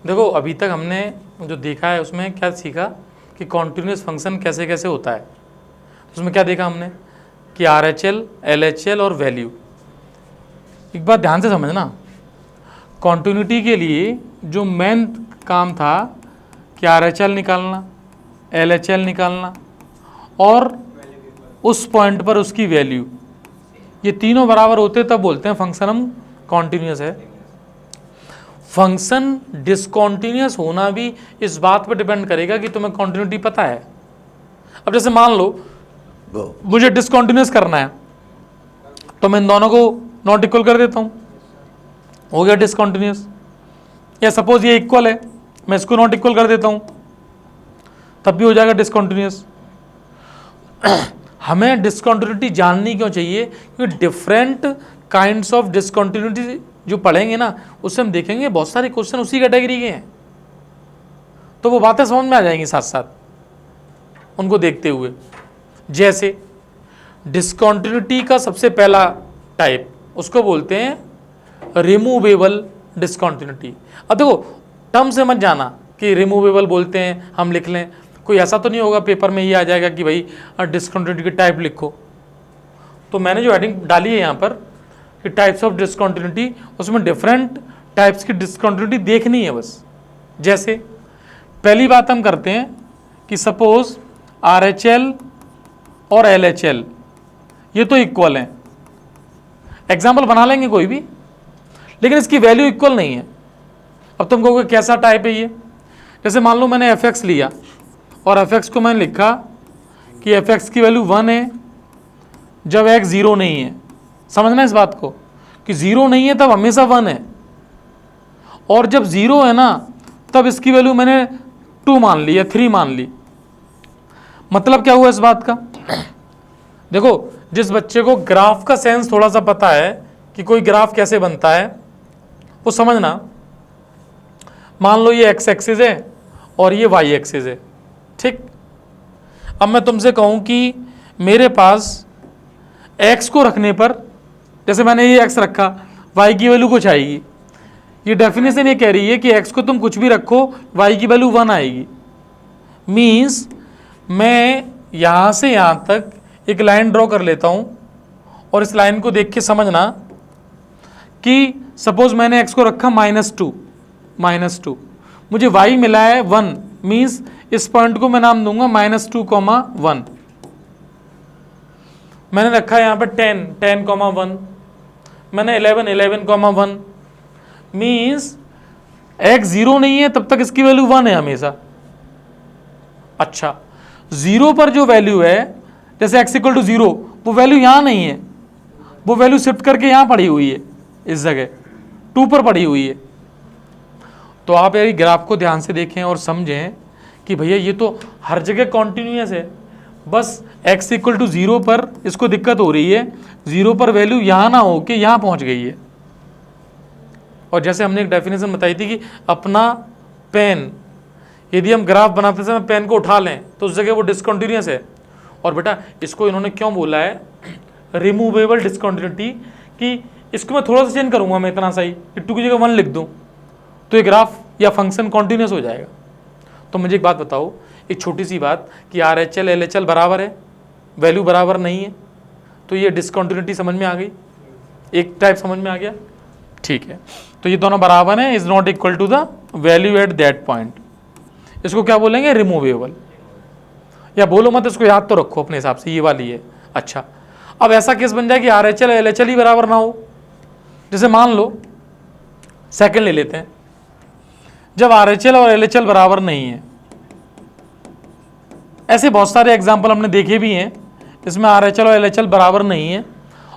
देखो अभी तक हमने जो देखा है उसमें क्या सीखा कि कॉन्टिन्यूस फंक्शन कैसे कैसे होता है। उसमें क्या देखा हमने कि RHL, LHL और वैल्यू। एक बात ध्यान से समझना, कॉन्टिन्यूटी के लिए जो मेन काम था कि RHL निकालना, LHL निकालना और उस पॉइंट पर उसकी वैल्यू, ये तीनों बराबर होते तब बोलते हैं फंक्शन हम कॉन्टिन्यूस है। फंक्शन डिसकॉन्टिन्यूस होना भी इस बात पर डिपेंड करेगा कि तुम्हें कॉन्टिन्यूटी पता है। अब जैसे मान लो मुझे डिसकॉन्टिन्यूस करना है तो मैं इन दोनों को नॉट इक्वल कर देता हूं, हो गया डिसकॉन्टिन्यूस। या सपोज ये इक्वल है, मैं इसको नॉट इक्वल कर देता हूं, तब भी हो जाएगा डिसकॉन्टिन्यूस। हमें डिसकॉन्टिन्यूटी जाननी क्यों चाहिए? क्योंकि डिफरेंट काइंड्स ऑफ डिसकॉन्टिन्यूटी जो पढ़ेंगे ना उससे हम देखेंगे बहुत सारे क्वेश्चन उसी कैटेगरी के हैं, तो वो बातें समझ में आ जाएंगी साथ साथ उनको देखते हुए। जैसे डिसकॉन्टिन्यूटी का सबसे पहला टाइप उसको बोलते हैं रिमूवेबल डिसकॉन्टिन्यूटी। अब देखो टर्म से मत जाना कि रिमूवेबल बोलते हैं हम लिख लें, कोई ऐसा तो नहीं होगा पेपर में ये आ जाएगा कि भाई डिसकॉन्टिन्यूटी की टाइप लिखो। तो मैंने जो हेडिंग डाली है यहाँ पर कि टाइप्स ऑफ डिसकॉन्टिन्यूटी, उसमें डिफरेंट टाइप्स की डिसकॉन्टिन्यूटी देखनी है बस। जैसे पहली बात हम करते हैं कि सपोज RHL और LHL ये तो इक्वल हैं, एग्जाम्पल बना लेंगे कोई भी, लेकिन इसकी वैल्यू इक्वल नहीं है। अब तुम कहोगे कैसा टाइप है ये? जैसे मान लो मैंने fx लिया और fx को मैंने लिखा कि fx की वैल्यू 1 है जब x 0 नहीं है। समझना इस बात को कि 0 नहीं है तब हमेशा 1 है, और जब 0 है ना तब इसकी वैल्यू मैंने 2 मान ली या 3 मान ली। मतलब क्या हुआ इस बात का? देखो जिस बच्चे को ग्राफ का सेंस थोड़ा सा पता है कि कोई ग्राफ कैसे बनता है वो समझना। मान लो ये x एक्सिस है और ये y एक्सिस है, ठीक। अब मैं तुमसे कहूं कि मेरे पास x को रखने पर, जैसे मैंने ये x रखा, y की वैल्यू कुछ आएगी। ये डेफिनेशन ये कह रही है कि x को तुम कुछ भी रखो y की वैल्यू 1 आएगी। मीन्स मैं यहाँ से यहाँ तक एक लाइन ड्रॉ कर लेता हूँ और इस लाइन को देख के समझना कि सपोज मैंने x को रखा -2, मुझे y मिला है 1, मीन्स इस पॉइंट को मैं नाम दूंगा -2, 1। मैंने रखा है यहाँ पर 10, 1, मैंने 11, 1, मीन्स x 0 नहीं है तब तक इसकी वैल्यू 1 है हमेशा। अच्छा, 0 पर जो वैल्यू है, जैसे x = 0, वो वैल्यू यहाँ नहीं है, वो वैल्यू शिफ्ट करके यहाँ पड़ी हुई है, इस जगह 2 पर पड़ी हुई है। तो आप यार ग्राफ को ध्यान से देखें और समझें कि भैया ये तो हर जगह कॉन्टिन्यूस है, बस x = 0 पर इसको दिक्कत हो रही है, 0 पर वैल्यू यहाँ ना हो के यहाँ पहुँच गई है। और जैसे हमने एक डेफिनेशन बताई थी कि अपना पेन, यदि हम ग्राफ बनाते समय पेन को उठा लें तो उस जगह वो डिसकॉन्टिन्यूस है। और बेटा इसको इन्होंने क्यों बोला है रिमूवेबल डिसकॉन्टिन्यूटी, कि इसको मैं थोड़ा सा चेंज करूंगा, मैं इतना सही कि 2 की जगह 1 लिख दूं तो ये ग्राफ या फंक्शन कॉन्टिन्यूस हो जाएगा। तो मुझे एक बात बताओ, एक छोटी सी बात, कि RHL LHL बराबर है, वैल्यू बराबर नहीं है, तो ये डिसकॉन्टिन्यूटी समझ में आ गई, एक टाइप समझ में आ गया, ठीक है। तो ये दोनों बराबर हैं, is not equal to the value at that point, इसको क्या बोलेंगे? रिमूवेबल। या बोलो मत, इसको याद तो रखो अपने हिसाब से, ये वाली है। अच्छा, अब ऐसा केस बन जाए कि RHL LHL ही बराबर ना हो। जैसे मान लो सेकंड ले लेते हैं, जब RHL और LHL बराबर नहीं है, ऐसे बहुत सारे एग्जाम्पल हमने देखे भी हैं इसमें RHL और LHL बराबर नहीं है,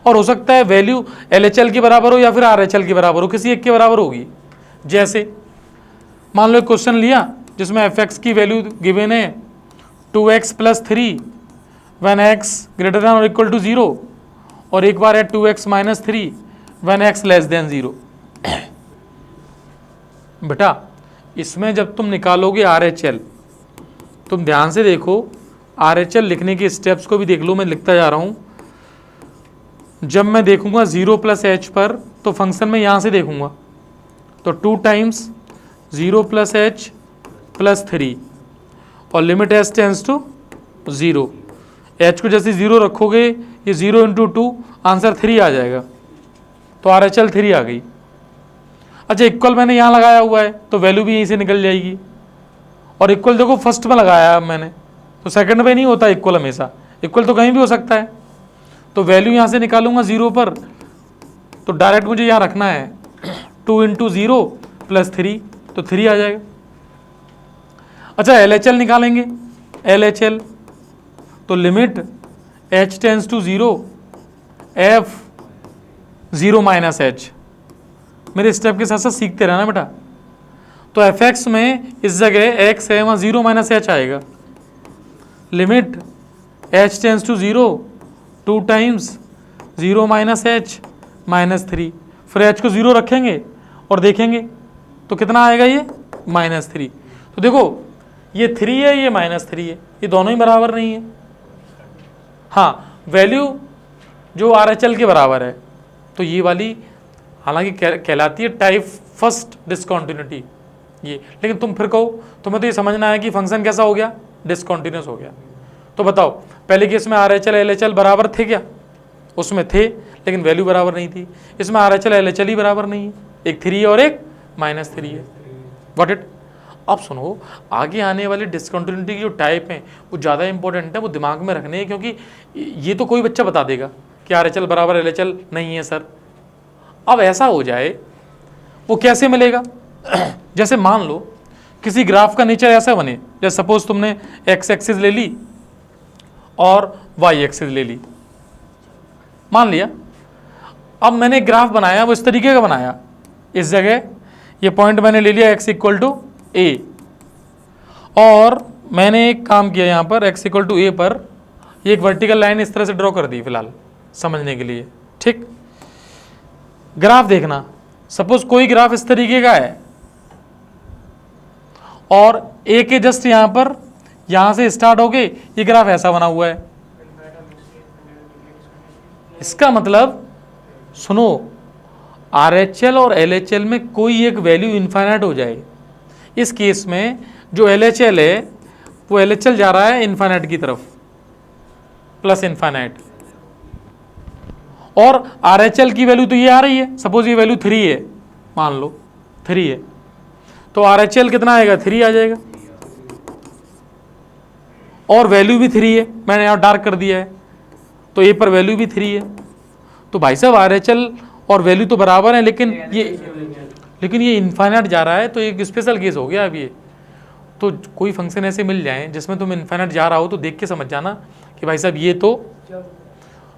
और हो सकता है वैल्यू LHL के बराबर हो या फिर RHL के बराबर हो, किसी एक के बराबर होगी। जैसे मान लो एक क्वेश्चन लिया जिसमें fx की वैल्यू गिवन है 2x + 3 when x > 0, और एक बार है 2x - 3 when x < 0। बेटा इसमें जब तुम निकालोगे RHL, तुम ध्यान से देखो, RHL लिखने के स्टेप्स को भी देख लो, मैं लिखता जा रहा हूं। जब मैं देखूंगा 0 + h पर, तो फंक्शन में यहां से देखूंगा, तो 2 टाइम्स 0 प्लस एच प्लस 3 और limit H tends to 0। H को जैसे 0 रखोगे ये 0 इंटू 2 आंसर 3 आ जाएगा, तो RHL 3 आ गई। अच्छा इक्वल मैंने यहाँ लगाया हुआ है तो वैल्यू भी यहीं से निकल जाएगी, और इक्वल देखो फर्स्ट में लगाया मैंने, तो सेकंड में नहीं होता इक्वल, हमेशा इक्वल तो कहीं भी हो सकता है। तो वैल्यू यहाँ से निकालूंगा 0 पर, तो डायरेक्ट मुझे यहाँ रखना है 2 इंटू 0 प्लस 3, तो 3 आ जाएगा। अच्छा LHL निकालेंगे, LHL तो limit h tends to 0 f 0 minus H. मेरे स्टेप के साथ साथ सीखते रहना बेटा। तो fx में इस जगह x है, वहाँ 0 माइनस एच आएगा। Limit h tends to 0 2 times 0 minus h minus 3, फिर h को 0 रखेंगे और देखेंगे तो कितना आएगा, ये -3। तो देखो ये 3 है, ये -3 है, ये दोनों ही बराबर नहीं है। हाँ वैल्यू जो RHL के बराबर है, तो ये वाली हालांकि कहलाती है टाइप फर्स्ट डिसकंटिन्यूटी ये, लेकिन तुम फिर कहो तुम्हें तो ये समझना है कि फंक्शन कैसा हो गया, डिसकंटिन्यूअस हो गया। तो बताओ पहले केस में RHL LHL बराबर थे क्या? उसमें थे, लेकिन वैल्यू बराबर नहीं थी। इसमें RHL LHL ही बराबर नहीं है, एक 3 है और एक -3 है। Got it? अब सुनो, आगे आने वाली डिसकंटिन्यूटी की जो टाइप हैं वो ज़्यादा इंपॉर्टेंट है, वो दिमाग में रखने हैं, क्योंकि ये तो कोई बच्चा बता देगा कि RHL बराबर LHL नहीं है सर। अब ऐसा हो जाए वो कैसे मिलेगा? जैसे मान लो किसी ग्राफ का नेचर ऐसा बने, जैसे सपोज तुमने x एक्सिस ले ली और y एक्सिस ले ली, मान लिया। अब मैंने ग्राफ बनाया, वो इस तरीके का बनाया, इस जगह ये पॉइंट मैंने ले लिया x इक्वल टू a, और मैंने एक काम किया यहाँ पर x इक्वल टू a पर ये एक वर्टिकल लाइन इस तरह से ड्रॉ कर दी फिलहाल समझने के लिए। ठीक, ग्राफ देखना, सपोज कोई ग्राफ इस तरीके का है और a के जस्ट यहाँ पर, यहाँ से स्टार्ट होके ये ग्राफ ऐसा बना हुआ है। इसका मतलब सुनो, RHL और LHL में कोई एक वैल्यू इनफाइनाइट हो जाए। इस केस में जो LHL है वो LHL जा रहा है इनफाइनाइट की तरफ, प्लस इनफाइनाइट, और RHL की वैल्यू तो ये आ रही है, सपोज ये वैल्यू 3 है, मान लो 3 है, तो RHL कितना आएगा, 3 आ जाएगा, और वैल्यू भी 3 है, मैंने यहाँ डार्क कर दिया है, तो ए पर वैल्यू भी 3 है। तो भाई साहब RHL और वैल्यू तो बराबर है, लेकिन ये इनफाइनाइट जा रहा है, तो एक स्पेशल केस हो गया अब ये। तो कोई फंक्शन ऐसे मिल जाए जिसमें तुम इनफाइनाइट जा रहा हो, तो देख के समझ जाना कि भाई साहब ये तो,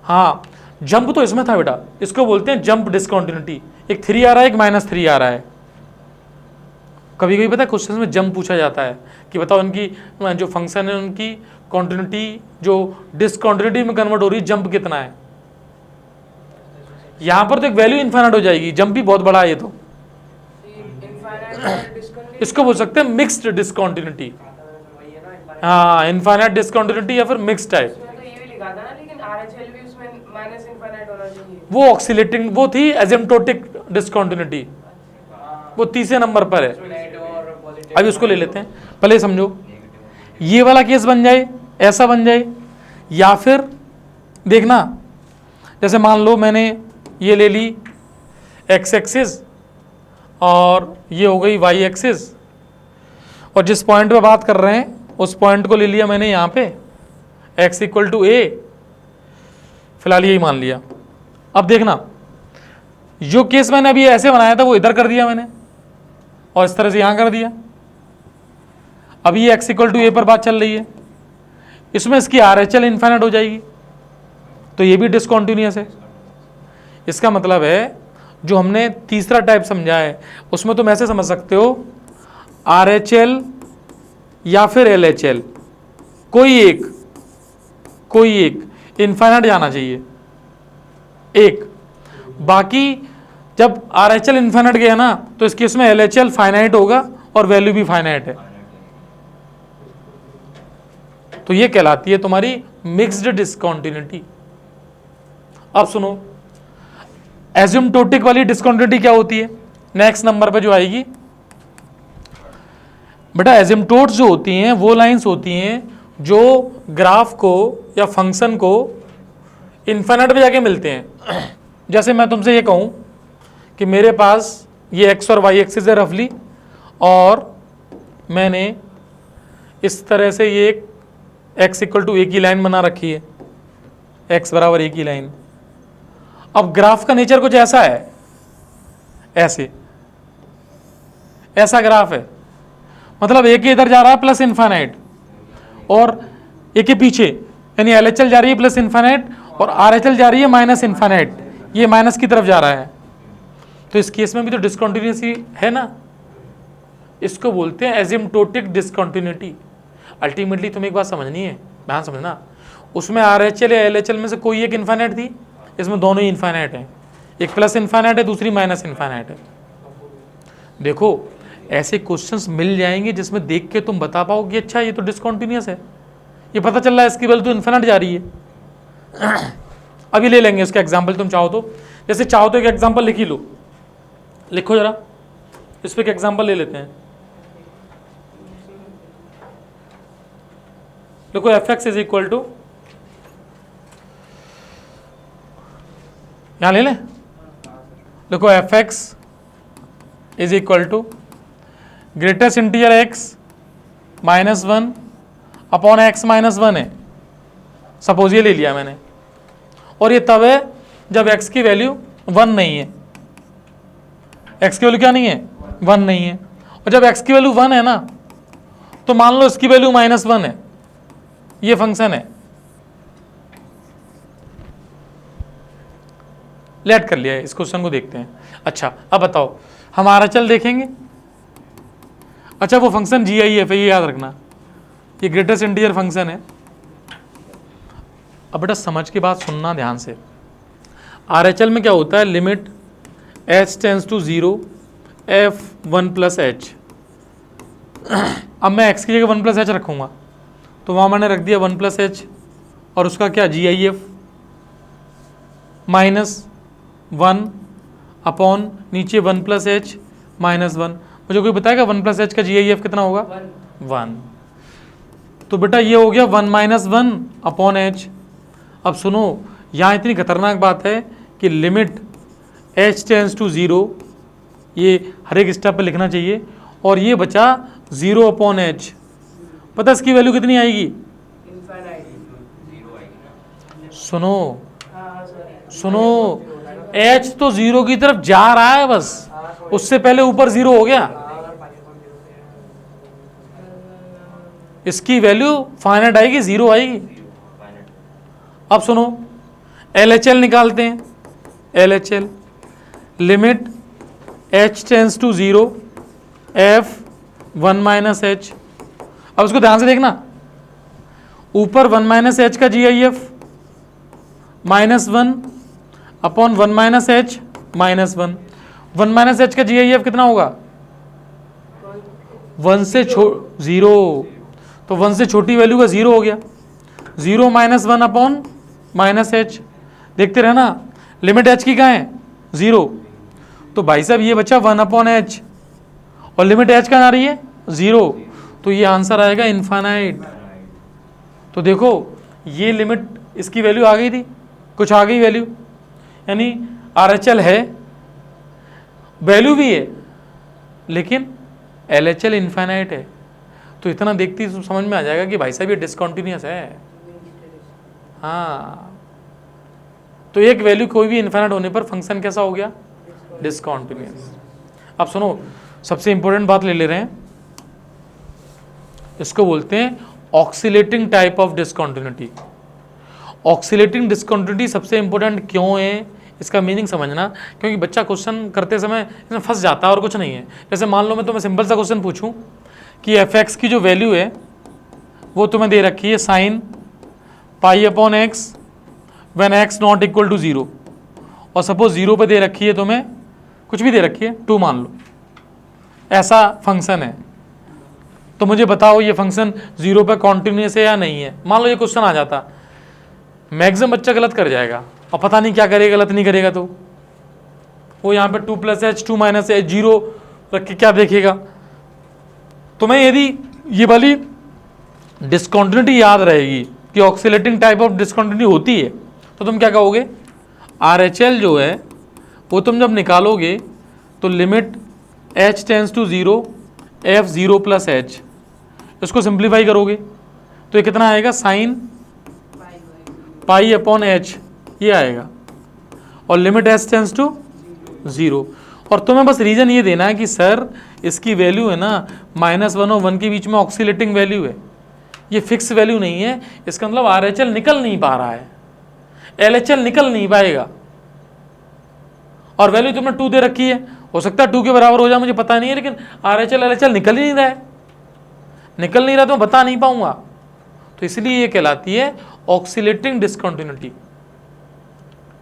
हाँ जंप तो इसमें था बेटा, इसको बोलते हैं जंप डिसकंटिन्यूटी। एक 3 आ रहा है, एक -3 आ रहा है। कभी कभी पता है क्वेश्चन में जंप पूछा जाता है कि बताओ इनकी जो फंक्शन है उनकी कॉन्टिन्यूटी जो डिसकंटिन्यूटी में कन्वर्ट हो रही है, जंप कितना है। यहाँ पर तो एक वैल्यू इनफाइनाइट हो जाएगी, जंप भी बहुत बड़ा है ये तो। इसको बोल सकते हैं मिक्स्ड डिसकंटिन्यूटी। हाँ, इनफाइनाइट डिसकंटिन्यूटी या फिर मिक्स्ड टाइप। वो ऑक्सीलेटिंग, वो थी एसिम्प्टोटिक डिसकंटिन्यूटी, वो तीसरे नंबर पर है। अभी उसको ले लेते हैं, पहले समझो ये वाला केस बन जाए, ऐसा बन जाए, या फिर देखना जैसे मान लो मैंने ये ले ली x एक्सिस और ये हो गई y एक्सिस, और जिस पॉइंट पे बात कर रहे हैं उस पॉइंट को ले लिया मैंने यहाँ पे x इक्वल टू a, फिलहाल यही मान लिया। अब देखना जो केस मैंने अभी ऐसे बनाया था वो इधर कर दिया मैंने, और इस तरह से यहाँ कर दिया। अभी ये x इक्वल टू a पर बात चल रही है, इसमें इसकी RHL इनफाइनाइट हो जाएगी, तो ये भी डिसकंटिन्यूअस है। इसका मतलब है जो हमने तीसरा टाइप समझा है उसमें तुम ऐसे समझ सकते हो, RHL या फिर LHL कोई एक इनफाइनाइट जाना चाहिए एक। बाकी जब RHL इनफाइनाइट गया ना तो इस केस में LHL फाइनाइट होगा और वैल्यू भी फाइनाइट है, तो ये कहलाती है तुम्हारी मिक्स्ड डिसकंटिन्यूटी। अब सुनो, एसिम्प्टोटिक वाली डिसकंटिन्यूटी क्या होती है, नेक्स्ट नंबर पे जो आएगी बेटा एसिम्पटोट्स जो होती हैं वो लाइंस होती हैं जो ग्राफ को या फंक्शन को इन्फिनिट पे जाके मिलते हैं। जैसे मैं तुमसे ये कहूँ कि मेरे पास ये एक्स और वाई एक्सिस है रफली, और मैंने इस तरह से ये एक्स इक्वल टू ए की लाइन बना रखी है, एक्स बराबर ए की लाइन। अब ग्राफ का नेचर कुछ ऐसा है, ऐसा ग्राफ है, मतलब ए के इधर जा रहा है प्लस इन्फिनिट, और ए के पीछे यानी LHL जा रही है प्लस इन्फिनिट, और RHL जा रही है माइनस इन्फिनिट, ये माइनस की तरफ जा रहा है। तो इस केस में भी तो डिसकंटिन्यूटी है ना, इसको बोलते हैं एसिम्प्टोटिक डिसकंटिन्यूटी। अल्टीमेटली तुम्हें एक बात समझनी है, ध्यान समझना, उसमें RHL या LHL में से कोई एक इन्फिनिट थी, इसमें दोनों ही इन्फिनिट हैं, एक प्लस इन्फिनिट है दूसरी माइनस इन्फिनिट है। देखो ऐसे क्वेश्चंस मिल जाएंगे जिसमें देख के तुम बता पाओ कि अच्छा ये तो डिसकंटिन्यूअस है, ये पता चल रहा है इसकी वैल्यू तो इन्फिनिट जा रही है। अभी ले लेंगे उसका एग्जांपल, तुम चाहो तो, जैसे चाहो तो एक एग्जांपल लिख ही लो, लिखो जरा, इस पे एक एग्जांपल ले लेते हैं। देखो fx इज इक्वल टू, यहां ले लें, देखो fx is equal to greatest integer x minus 1 upon x minus 1 है, सपोज ये ले लिया मैंने, और ये तब है जब x की वैल्यू 1 नहीं है, x की वैल्यू क्या नहीं है, 1 नहीं है, और जब x की वैल्यू 1 है ना तो मान लो इसकी वैल्यू माइनस 1 है, ये फंक्शन है, लेट कर लिया है, इस क्वेश्चन को देखते हैं। अच्छा अब बताओ, हम RHL देखेंगे, अच्छा वो फंक्शन GIF है, ये याद रखना, ये ग्रेटेस्ट इंटीजर फंक्शन है। अब बेटा समझ के बात सुनना ध्यान से, RHL में क्या होता है, limit h tends to 0 f1 plus h। अब मैं x की जगह 1 प्लस h रखूँगा, तो वहाँ मैंने रख दिया 1 प्लस h, और उसका क्या GIF माइनस 1 अपॉन नीचे 1 प्लस h माइनस 1। मुझे कोई बताएगा 1 प्लस h का GIF कितना होगा, 1। तो बेटा ये हो गया 1 माइनस 1 अपॉन h। अब सुनो, यहाँ इतनी खतरनाक बात है कि लिमिट h टेंस टू 0, ये हर एक स्टेप पे लिखना चाहिए, और ये बचा 0 अपॉन h। पता इसकी वैल्यू कितनी आएगी, सुनो सुनो, h तो 0 की तरफ जा रहा है बस, उससे पहले ऊपर 0 हो गया, इसकी वैल्यू फाइनाइट आएगी, 0 आएगी। अब सुनो LHL निकालते हैं, LHL limit h tends to 0 f1 minus h। अब उसको ध्यान से देखना, ऊपर 1 माइनस h का GIF minus 1 upon 1 minus h minus 1। 1 minus h का GIF कितना होगा, 1 से 0, तो 1 से छोटी वैल्यू का 0 हो गया, 0 माइनस 1 अपॉन माइनस h। देखते रहना, लिमिट h की कहाँ है, 0, तो भाई साहब ये बचा 1 अपॉन h, और लिमिट h कहाँ आ रही है, 0, तो ये आंसर आएगा इनफाइनाइट। तो देखो ये लिमिट, इसकी वैल्यू आ गई थी, कुछ आ गई वैल्यू, यानी RHL है, वैल्यू भी है, लेकिन LHL इनफाइनाइट है। तो इतना देखती तो समझ में आ जाएगा कि भाई साहब ये डिसकंटिन्यूअस है। हाँ, तो एक वैल्यू कोई भी इनफाइनाइट होने पर फंक्शन कैसा हो गया, डिसकंटिन्यूअस। अब सुनो, सबसे इंपॉर्टेंट बात ले ले रहे हैं, इसको बोलते हैं oscillating type of discontinuity. Oscillating discontinuity सबसे इंपॉर्टेंट क्यों है, इसका मीनिंग समझना, क्योंकि बच्चा क्वेश्चन करते समय इसमें फंस जाता है और कुछ नहीं है। जैसे मान लो मैं तुम्हें सिंपल सा क्वेश्चन पूछूं कि fx की जो वैल्यू है वो तुम्हें दे रखी है sine pi upon x when x not equal to 0, और सपोज 0 पे दे रखी है तुम्हें, कुछ भी दे रखी है 2 मान लो, ऐसा फंक्शन है, तो मुझे बताओ ये फंक्शन 0 पे कॉन्टिन्यूस है या नहीं है। मान लो ये क्वेश्चन आ जाता, मैक्सिमम बच्चा गलत कर जाएगा, और पता नहीं क्या करेगा, गलत नहीं करेगा, तो वो यहाँ पे 2 प्लस h 2 माइनस h 0 रख के क्या देखेगा, तुम्हें यदि ये वाली डिस्कंटिन्यूटी याद रहेगी कि ऑक्सीलेटिंग टाइप ऑफ डिस्कंटिन्यूटी होती है, तो तुम क्या कहोगे, RHL जो है वो तुम जब निकालोगे तो limit h tends to 0 f 0 plus h, इसको सिंप्लीफाई करोगे तो ये कितना आएगा, साइन पाई अपॉन h ये आएगा, और लिमिट h टेंस टू 0। और तुम्हें बस रीजन ये देना है कि सर इसकी वैल्यू है ना -1 और 1 के बीच में ऑक्सीलेटिंग वैल्यू है, ये फिक्स वैल्यू नहीं है, इसका मतलब RHL निकल नहीं पा रहा है, LHL निकल नहीं पाएगा। और वैल्यू तुमने 2 दे रखी है, हो सकता है 2 के बराबर हो जाए, मुझे पता नहीं है, लेकिन RHL LHL निकल ही नहीं रहा है, निकल नहीं रहा तो मैं बता नहीं पाऊंगा, तो इसलिए ये कहलाती है ऑक्सीलेटिंग डिस्कंटिन्यूटी।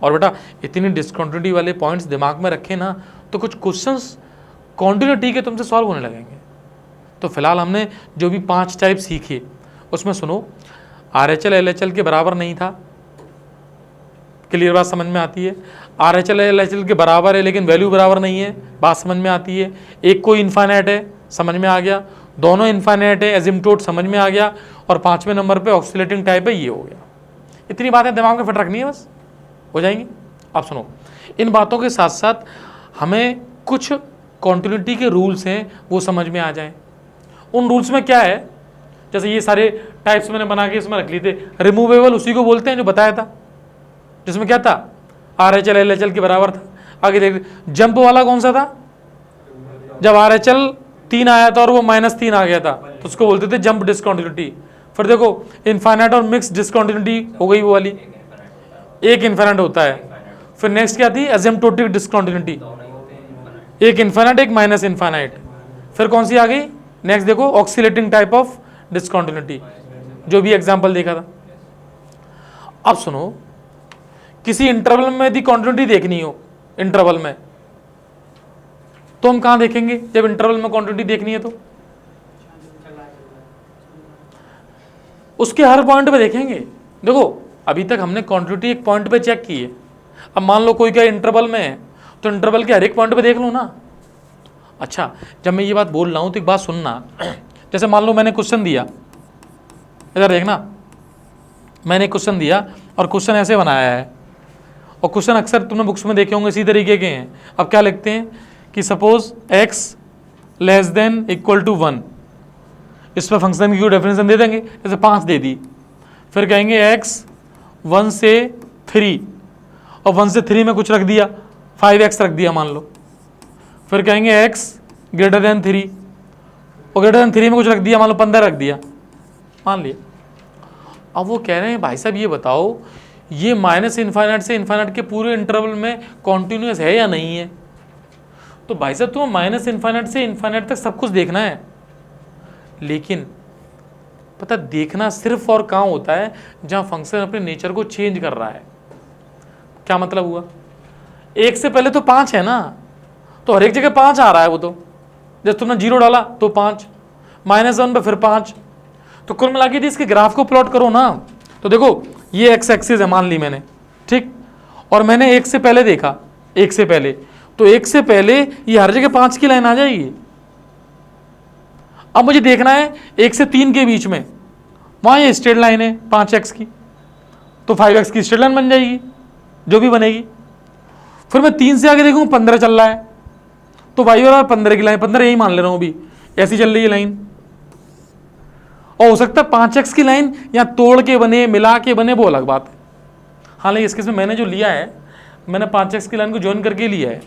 और बेटा इतनी डिस्कंटिन्यूटी वाले पॉइंट्स दिमाग में रखे ना तो कुछ क्वेश्चंस कॉन्टिन्यूटी के तुमसे सॉल्व होने लगेंगे। तो फिलहाल हमने जो भी 5 टाइप सीखे उसमें सुनो, RHL LHL के बराबर नहीं था, क्लियर बात समझ में आती है। RHL LHL के बराबर है लेकिन वैल्यू बराबर नहीं है, बात समझ में आती है। एक कोई इनफाइनाइट है, समझ में आ गया, दोनों इनफाइनाइट है, एजिम्पटोट समझ में आ गया, और 5वें नंबर पे ऑक्सीलेटिंग टाइप है, ये हो गया। इतनी बातें दिमाग में फिट रखनी है, बस हो जाएंगी। अब सुनो, इन बातों के साथ साथ हमें कुछ कॉन्टिन्यूटी के रूल्स हैं वो समझ में आ जाए। उन रूल्स में क्या है, जैसे ये सारे टाइप्स मैंने बना के इसमें रख लिए थे। रिमूवेबल उसी को बोलते हैं जो बताया था, जिसमें क्या था, RHL LHL के बराबर था। आगे देख, जंप वाला कौन सा था, जब RHL 3 आया था और वो -3 आ गया था तो उसको बोलते थे जंप डिस्कंटिन्यूटी। फिर देखो इनफाइनाइट और मिक्स डिस्कंटिन्यूटी हो गई वो वाली, एक इनफाइनाइट होता है। फिर नेक्स्ट क्या थी, एसिम्प्टोटिक डिस्कंटिन्यूटी, एक इनफाइनाइट एक माइनस इनफाइनाइट। फिर कौन सी आ गई, नेक्स्ट देखो ऑक्सीलेटिंग टाइप ऑफ डिस्कंटिन्यूटी, जो भी एग्जांपल देखा था। अब सुनो, किसी इंटरवल में यदि कॉन्टिन्यूटी देखनी हो इंटरवल में, तो हम कहां देखेंगे, जब इंटरवल में क्वांटिटी देखनी है तो उसके हर पॉइंट पे देखेंगे। देखो अभी तक हमने क्वांटिटी एक पॉइंट पे चेक की है, अब मान लो कोई क्या इंटरवल में है तो इंटरवल के हर एक पॉइंट पे देख लो ना। अच्छा, जब मैं ये बात बोल रहा हूं तो एक बात सुनना, जैसे मान लो मैंने क्वेश्चन दिया, इधर देखना, मैंने क्वेश्चन दिया और क्वेश्चन ऐसे बनाया है, और क्वेश्चन अक्सर तुमने बुक्स में देखे होंगे इसी तरीके के हैं। अब क्या लिखते हैं कि suppose x less than equal to 1, इस पर फंक्शन की कोई डेफिनेशन दे देंगे, जैसे 5 दे दी, फिर कहेंगे x 1 से 3, और 1 से 3 में कुछ रख दिया, 5x रख दिया मान लो, फिर कहेंगे x ग्रेटर देन 3, और ग्रेटर देन 3 में कुछ रख दिया, मान लो 15 रख दिया, मान लिया। अब वो कह रहे हैं भाई साहब ये बताओ, ये माइनस इनफाइनाइट से इनफाइनाइट के पूरे इंटरवल में कॉन्टिन्यूस है या नहीं है। तो भाई साहब तुम्हें माइनस इनफाइनाइट से इनफाइनाइट तक सब कुछ देखना है, लेकिन पता देखना सिर्फ और कहाँ होता है जहाँ फंक्शन अपने नेचर को चेंज कर रहा है। क्या मतलब हुआ, 1 से पहले तो 5 है ना, तो हर एक जगह 5 आ रहा है, वो तो जब तुमने 0 डाला तो 5, -1 पे फिर 5, तो कुल मिला के इसके ग्राफ को प्लॉट करो ना, तो देखो ये x एक्सिस है मान ली मैंने, ठीक, और मैंने 1 से पहले देखा, 1 से पहले, तो 1 से पहले ये हर जगह 5 की लाइन आ जाएगी। अब मुझे देखना है 1 से 3 के बीच में, वहां ये स्ट्रेट लाइन है 5x की, तो 5x की स्ट्रेट लाइन बन जाएगी जो भी बनेगी। फिर मैं 3 से आगे देखूँ 15 चल रहा है, तो y और 15 की लाइन, 15 यही मान ले रहा हूँ अभी, ऐसी चल रही है लाइन। और हो सकता है 5x की लाइन या तोड़ के बने, मिला के बने, वो अलग बात है। हालांकि इस केस में मैंने जो लिया है, मैंने 5x की लाइन को ज्वाइन करके लिया है,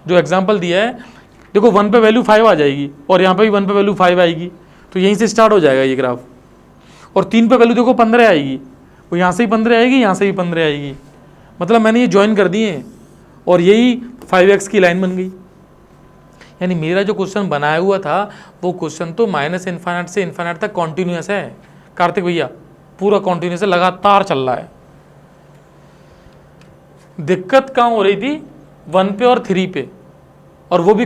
जो एग्जांपल दिया है। देखो 1 पे वैल्यू 5 आ जाएगी और यहाँ पे भी 1 पे वैल्यू 5 आएगी, तो यहीं से स्टार्ट हो जाएगा ये ग्राफ। और 3 पे वैल्यू देखो 15 आएगी, वो यहाँ से ही 15 आएगी, यहाँ से भी 15 आएगी, मतलब मैंने ये ज्वाइन कर दिए हैं और यही 5x की लाइन बन गई। यानी मेरा जो क्वेश्चन बनाया हुआ था वो क्वेश्चन तो माइनस इनफाइनाइट से इनफाइनाइट तक कॉन्टिन्यूस है कार्तिक भैया, पूरा कॉन्टिन्यूस है, लगातार चल रहा है। दिक्कत कहाँ हो रही थी, 1 पे और 3 पे, और वो भी